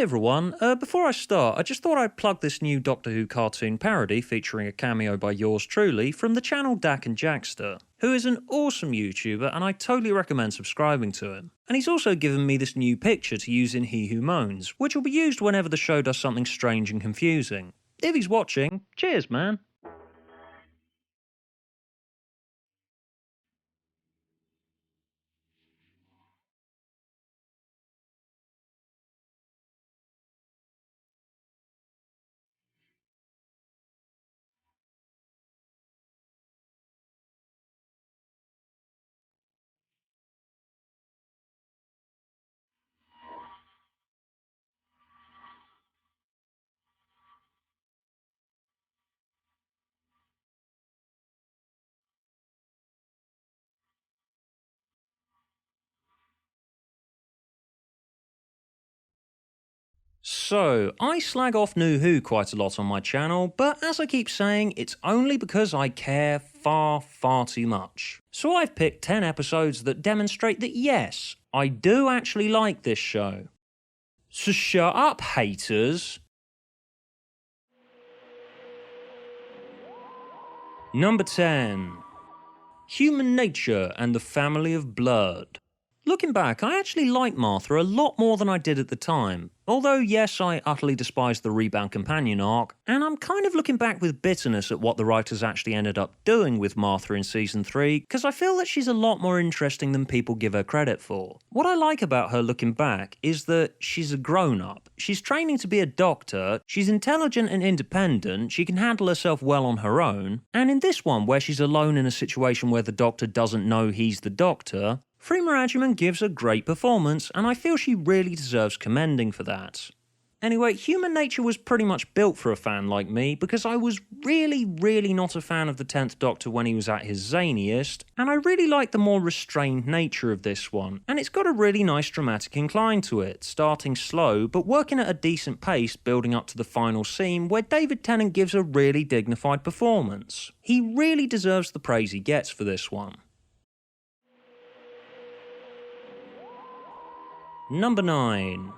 Hey everyone, before I start, I just thought I'd plug this new Doctor Who cartoon parody featuring a cameo by yours truly from the channel Dak and Jackster, who is an awesome YouTuber and I totally recommend subscribing to him. And he's also given me this new picture to use in He Who Moans, which will be used whenever the show does something strange and confusing. If he's watching, cheers man! So, I slag off nuwho quite a lot on my channel, but as I keep saying, it's only because I care far too much. So I've picked 10 episodes that demonstrate that yes, I do actually like this show. So shut up, haters! Number 10. Human Nature and the Family of Blood. Looking back, I actually like Martha a lot more than I did at the time. Although yes, I utterly despised the Rebound Companion arc, and I'm kind of looking back with bitterness at what the writers actually ended up doing with Martha in Season 3, because I feel that she's a lot more interesting than people give her credit for. What I like about her looking back is that she's a grown-up, she's training to be a doctor, she's intelligent and independent, she can handle herself well on her own, and in this one where she's alone in a situation where the doctor doesn't know he's the doctor, Freema Agyeman gives a great performance, and I feel she really deserves commending for that. Anyway, Human Nature was pretty much built for a fan like me, because I was really not a fan of the 10th Doctor when he was at his zaniest, and I really like the more restrained nature of this one, and it's got a really nice dramatic incline to it, starting slow, but working at a decent pace building up to the final scene where David Tennant gives a really dignified performance. He really deserves the praise he gets for this one. Number 9.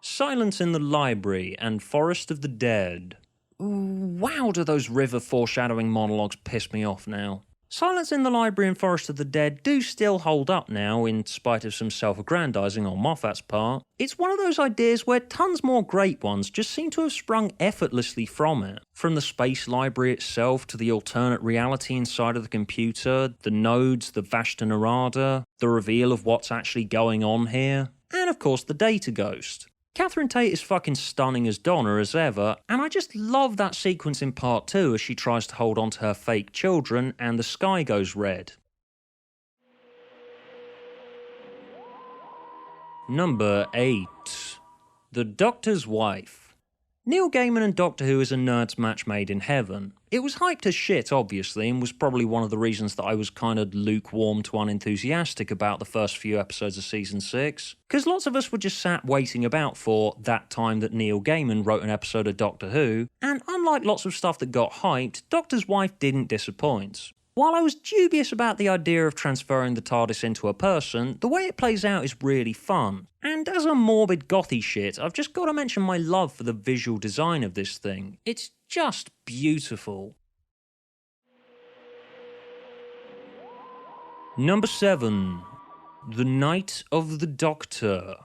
Silence in the Library and Forest of the Dead. Wow, do those river foreshadowing monologues piss me off now. Silence in the Library and Forest of the Dead do still hold up now, in spite of some self-aggrandizing on Moffat's part. It's one of those ideas where tons more great ones just seem to have sprung effortlessly from it. From the space library itself to the alternate reality inside of the computer, the nodes, the Vashta Nerada, the reveal of what's actually going on here, and of course the Data Ghost. Catherine Tate is fucking stunning as Donna as ever, and I just love that sequence in part 2 as she tries to hold on to her fake children and the sky goes red. Number 8. The Doctor's Wife. Neil Gaiman and Doctor Who is a nerd's match made in heaven. It was hyped as shit, obviously, and was probably one of the reasons that I was kind of lukewarm to unenthusiastic about the first few episodes of Season 6. Because lots of us were just sat waiting about for that time that Neil Gaiman wrote an episode of Doctor Who, and unlike lots of stuff that got hyped, Doctor's Wife didn't disappoint. While I was dubious about the idea of transferring the TARDIS into a person, the way it plays out is really fun. And as a morbid gothy shit, I've just got to mention my love for the visual design of this thing. It's just beautiful. Number 7. The Night of the Doctor.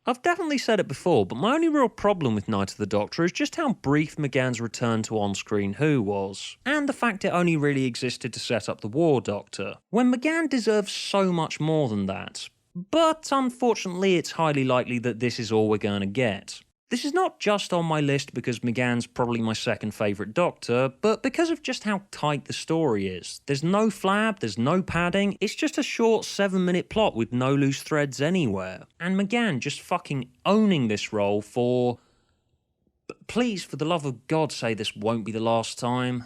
I've definitely said it before, but my only real problem with Night of the Doctor is just how brief McGann's return to on-screen Who was, and the fact it only really existed to set up the War Doctor, when McGann deserves so much more than that. But unfortunately it's highly likely that this is all we're going to get. This is not just on my list because McGann's probably my second favourite Doctor, but because of just how tight the story is. There's no flab, there's no padding, it's just a short 7-minute plot with no loose threads anywhere. And McGann just fucking owning this role for... Please, for the love of God, say this won't be the last time.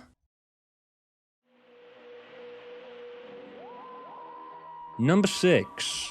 Number 6.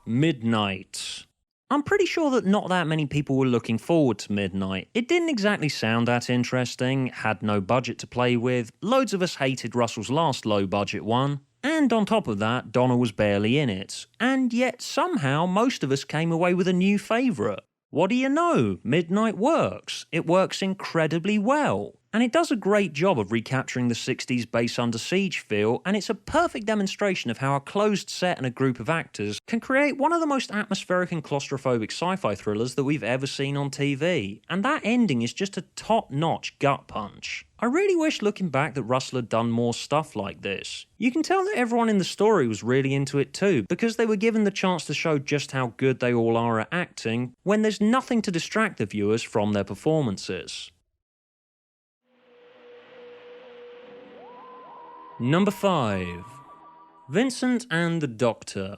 Midnight. I'm pretty sure that not that many people were looking forward to Midnight. It didn't exactly sound that interesting, had no budget to play with, loads of us hated Russell's last low-budget one, and on top of that, Donna was barely in it. And yet somehow most of us came away with a new favourite. What do you know? Midnight works. It works incredibly well. And it does a great job of recapturing the 60s base under siege feel, and it's a perfect demonstration of how a closed set and a group of actors can create one of the most atmospheric and claustrophobic sci-fi thrillers that we've ever seen on TV. And that ending is just a top-notch gut punch. I really wish looking back that Russell had done more stuff like this. You can tell that everyone in the story was really into it too, because they were given the chance to show just how good they all are at acting, when there's nothing to distract the viewers from their performances. Number 5. Vincent and the Doctor.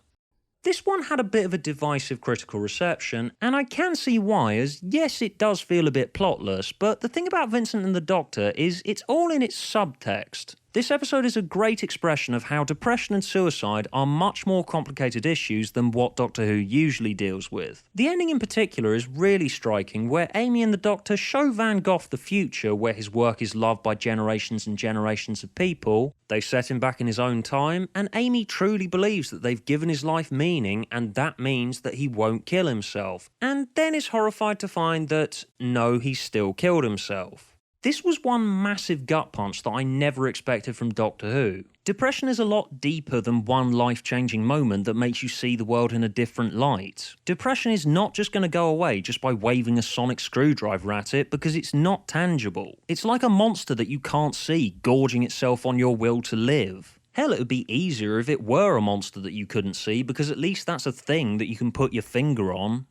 This one had a bit of a divisive critical reception, and I can see why, as yes, it does feel a bit plotless, but the thing about Vincent and the Doctor is it's all in its subtext. This episode is a great expression of how depression and suicide are much more complicated issues than what Doctor Who usually deals with. The ending in particular is really striking, where Amy and the Doctor show Van Gogh the future where his work is loved by generations and generations of people. They set him back in his own time, and Amy truly believes that they've given his life meaning, and that means that he won't kill himself, and then is horrified to find that, no, he still killed himself. This was one massive gut punch that I never expected from Doctor Who. Depression is a lot deeper than one life-changing moment that makes you see the world in a different light. Depression is not just going to go away just by waving a sonic screwdriver at it, because it's not tangible. It's like a monster that you can't see, gorging itself on your will to live. Hell, it would be easier if it were a monster that you couldn't see, because at least that's a thing that you can put your finger on.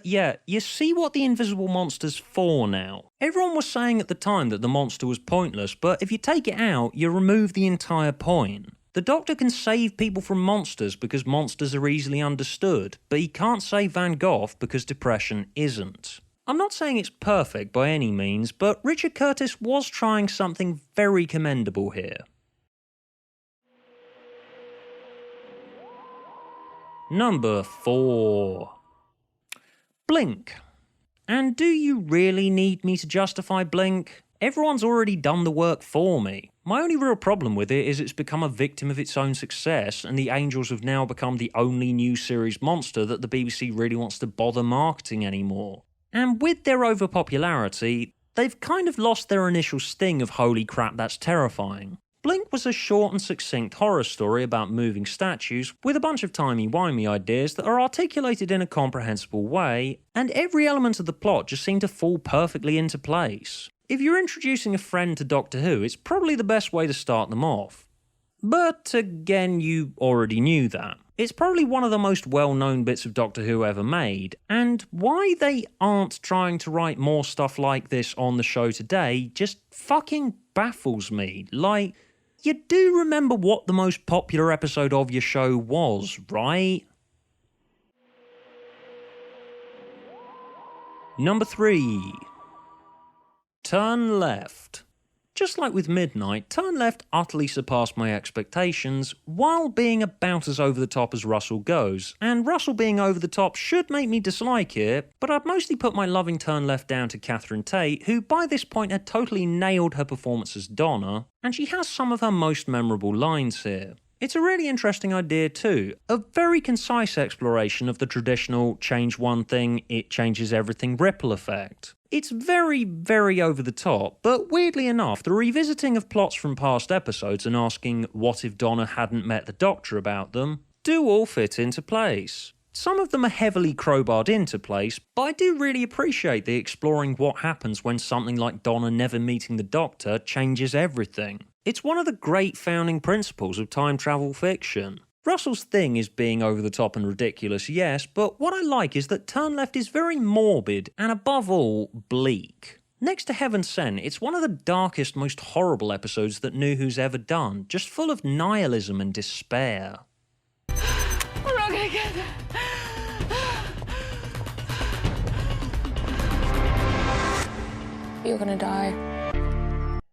Yeah, you see what the invisible monster's for now. Everyone was saying at the time that the monster was pointless, but if you take it out, you remove the entire point. The Doctor can save people from monsters because monsters are easily understood, but he can't save Van Gogh because depression isn't. I'm not saying it's perfect by any means, but Richard Curtis was trying something very commendable here. Number 4. Blink. And do you really need me to justify Blink? Everyone's already done the work for me. My only real problem with it is it's become a victim of its own success, and the Angels have now become the only new series monster that the BBC really wants to bother marketing anymore. And with their overpopularity, they've kind of lost their initial sting of holy crap, that's terrifying. Blink was a short and succinct horror story about moving statues with a bunch of timey-wimey ideas that are articulated in a comprehensible way, and every element of the plot just seemed to fall perfectly into place. If you're introducing a friend to Doctor Who, it's probably the best way to start them off. But again, you already knew that. It's probably one of the most well-known bits of Doctor Who ever made, and why they aren't trying to write more stuff like this on the show today just fucking baffles me. Like, you do remember what the most popular episode of your show was, right? Number 3. Turn Left. Just like with Midnight, Turn Left utterly surpassed my expectations while being about as over the top as Russell goes, and Russell being over the top should make me dislike it, but I'd mostly put my loving Turn Left down to Catherine Tate, who by this point had totally nailed her performance as Donna, and she has some of her most memorable lines here. It's a really interesting idea too, a very concise exploration of the traditional change one thing, it changes everything ripple effect. It's very, very over the top, but weirdly enough, the revisiting of plots from past episodes and asking what if Donna hadn't met the Doctor about them do all fit into place. Some of them are heavily crowbarred into place, but I do really appreciate the exploring what happens when something like Donna never meeting the Doctor changes everything. It's one of the great founding principles of time travel fiction. Russell's thing is being over the top and ridiculous, yes, but what I like is that Turn Left is very morbid and above all, bleak. Next to Heaven Sent, it's one of the darkest, most horrible episodes that nuwho's ever done, just full of nihilism and despair. We're all gonna get there. You're gonna die.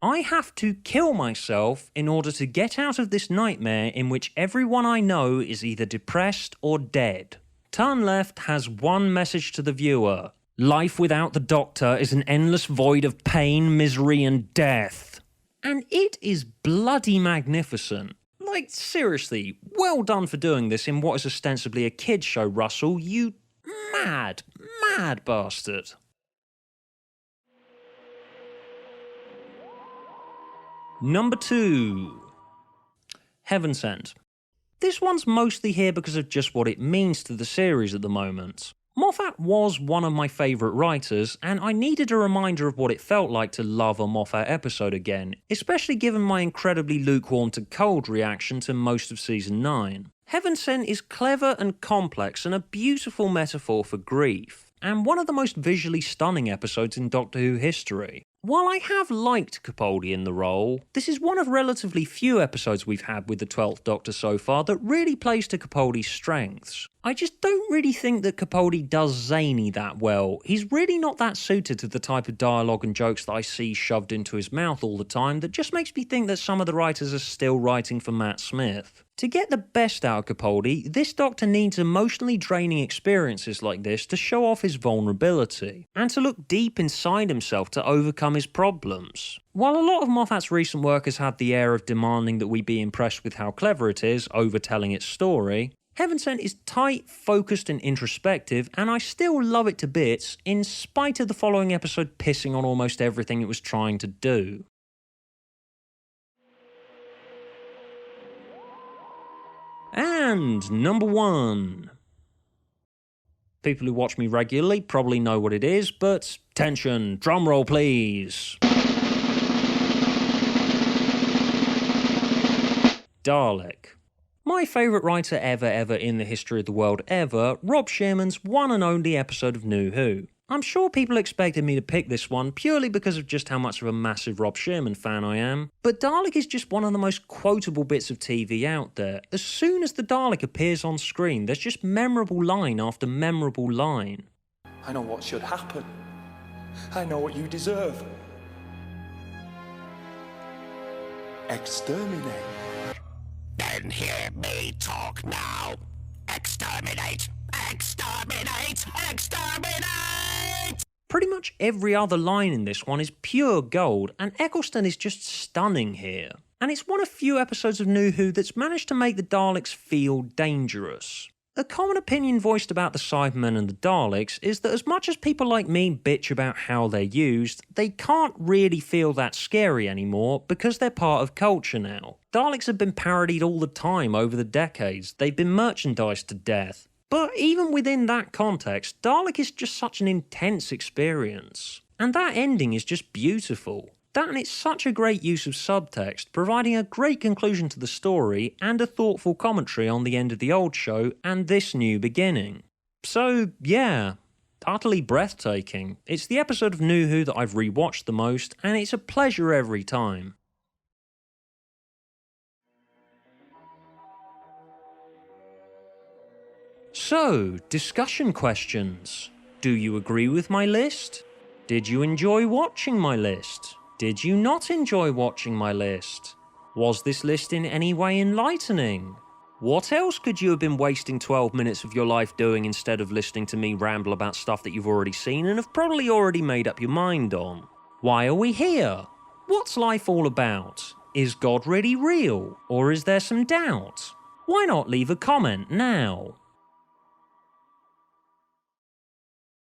I have to kill myself in order to get out of this nightmare in which everyone I know is either depressed or dead. Turn Left has one message to the viewer. Life without the Doctor is an endless void of pain, misery and death. And it is bloody magnificent. Like, seriously, well done for doing this in what is ostensibly a kid's show, Russell. You Mad, mad bastard. Number 2. Heaven Sent. This one's mostly here because of just what it means to the series at the moment. Moffat was one of my favourite writers, and I needed a reminder of what it felt like to love a Moffat episode again, especially given my incredibly lukewarm to cold reaction to most of Season 9. Heaven Sent is clever and complex and a beautiful metaphor for grief, and one of the most visually stunning episodes in Doctor Who history. While I have liked Capaldi in the role, this is one of relatively few episodes we've had with the 12th Doctor so far that really plays to Capaldi's strengths. I just don't really think that Capaldi does zany that well. He's really not that suited to the type of dialogue and jokes that I see shoved into his mouth all the time that just makes me think that some of the writers are still writing for Matt Smith. To get the best out of Capaldi, this Doctor needs emotionally draining experiences like this to show off his vulnerability, and to look deep inside himself to overcome his problems. While a lot of Moffat's recent work has had the air of demanding that we be impressed with how clever it is, over telling its story, Heaven Sent is tight, focused and introspective, and I still love it to bits, in spite of the following episode pissing on almost everything it was trying to do. And number 1. People who watch me regularly probably know what it is, but tension, drumroll please. Dalek. My favourite writer ever in the history of the world ever, Rob Shearman's one and only episode of New Who. I'm sure people expected me to pick this one purely because of just how much of a massive Rob Shearman fan I am, but Dalek is just one of the most quotable bits of TV out there. As soon as the Dalek appears on screen, there's just memorable line after memorable line. I know what should happen. I know what you deserve. Exterminate. Then hear me talk now. Exterminate! Exterminate! Exterminate! Pretty much every other line in this one is pure gold, and Eccleston is just stunning here. And it's one of few episodes of New Who that's managed to make the Daleks feel dangerous. A common opinion voiced about the Cybermen and the Daleks is that as much as people like me bitch about how they're used, they can't really feel that scary anymore because they're part of culture now. Daleks have been parodied all the time over the decades, they've been merchandised to death. But even within that context, Dalek is just such an intense experience. And that ending is just beautiful. That and it's such a great use of subtext, providing a great conclusion to the story and a thoughtful commentary on the end of the old show and this new beginning. So yeah, utterly breathtaking. It's the episode of New Who that I've rewatched the most, and it's a pleasure every time. So, discussion questions. Do you agree with my list? Did you enjoy watching my list? Did you not enjoy watching my list? Was this list in any way enlightening? What else could you have been wasting 12 minutes of your life doing instead of listening to me ramble about stuff that you've already seen and have probably already made up your mind on? Why are we here? What's life all about? Is God really real? Or is there some doubt? Why not leave a comment now?